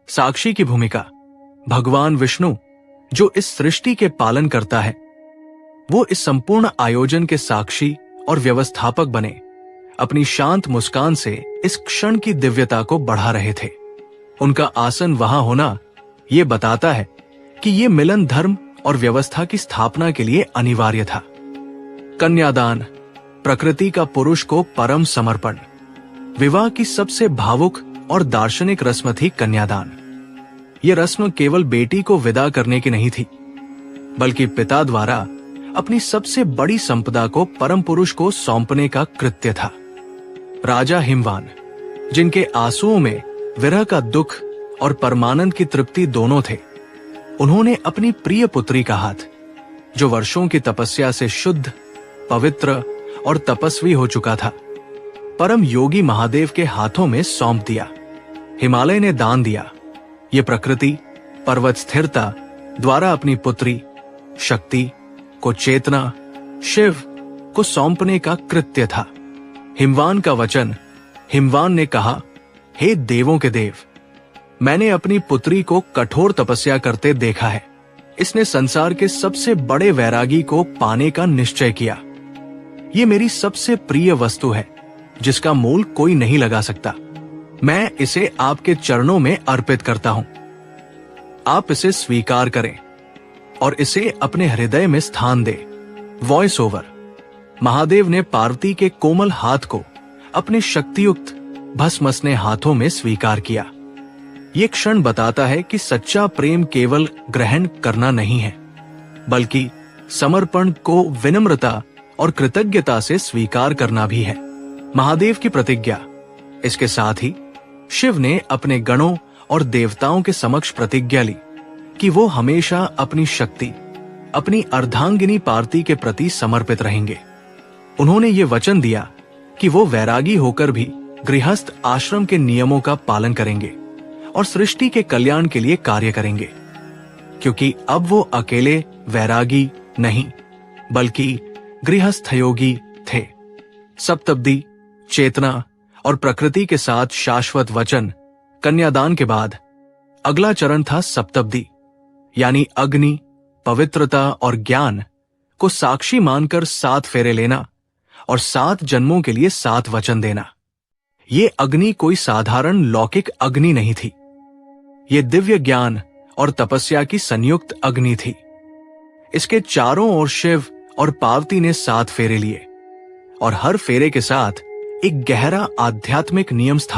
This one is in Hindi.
साक्षी की भूमिका भगवान विष्णु, जो इस सृष्टि के पालन करता है, वो इस संपूर्ण आयोजन के साक्षी और व्यवस्थापक बने। अपनी शांत मुस्कान से इस क्षण की दिव्यता को बढ़ा रहे थे। उनका आसन वहां होना ये बताता है कि ये मिलन धर्म और व्यवस्था की स्थापना के लिए अनिवार्य था। कन्यादान, प्रकृति का पुरुष को परम समर्पण। विवाह की सबसे भावुक और दार्शनिक रस्म थी कन्यादान। ये रस्म केवल बेटी को विदा करने की नहीं थी, बल्कि पिता द्वारा अपनी सबसे बड़ी संपदा को परम पुरुष को सौंपने का कृत्य था। राजा हिमवान, जिनके आंसुओं में विरह का दुख और परमानंद की तृप्ति दोनों थे, उन्होंने अपनी प्रिय पुत्री का हाथ, जो वर्षों की तपस्या से शुद्ध, पवित्र और तपस्वी हो चुका था, परम योगी महादेव के हाथों में सौंप दिया। हिमालय ने दान दिया। ये प्रकृति, पर्वत स्थिरता द्वारा अपनी पुत्री शक्ति को चेतना, शिव को सौंपने का कृत्य था। हिमवान का वचन, हिमवान ने कहा, हे देवों के देव, मैंने अपनी पुत्री को कठोर तपस्या करते देखा है। इसने संसार के सबसे बड़े वैरागी को पाने का निश्चय किया। ये मेरी सबसे प्रिय वस्तु है, जिसका मूल कोई नहीं लगा सकता। मैं इसे आपके चरणों में अर्पित करता हूं। आप इसे स्वीकार करें और इसे अपने हृदय में स्थान दे। Voice over. महादेव ने पार्वती के कोमल हाथ को अपने शक्तियुक्त भस्मसने हाथों में स्वीकार किया। ये क्षण बताता है कि सच्चा प्रेम केवल ग्रहण करना नहीं है, बल्कि समर्पण को विनम्रता और कृतज्ञता से स्वीकार करना भी है। महादेव की प्रतिज्ञा। इसके साथ ही शिव ने अपने गणों और देवताओं के समक्ष प्रतिज्ञा ली कि वो हमेशा अपनी शक्ति, अपनी अर्धांगिनी पार्वती के प्रति समर्पित रहेंगे। उन्होंने ये वचन दिया कि वो वैरागी होकर भी गृहस्थ आश्रम के नियमों का पालन करेंगे और सृष्टि के कल्याण के लिए कार्य करेंगे, क्योंकि अब वो अकेले वैरागी नहीं, बल्कि गृहस्थ योगी थे। सप्तपदी, चेतना और प्रकृति के साथ शाश्वत वचन। कन्यादान के बाद अगला चरण था सप्तपदी, यानी अग्नि, पवित्रता और ज्ञान को साक्षी मानकर 7 फेरे लेना और 7 जन्मों के लिए 7 वचन देना। ये अग्नि कोई साधारण लौकिक अग्नि नहीं थी। ये दिव्य ज्ञान और तपस्या की संयुक्त अग्नि थी। इसके चारों ओर शिव और पार्वती ने 7 फेरे लिए और हर फेरे के साथ एक गहरा आध्यात्मिक नियम स्थापित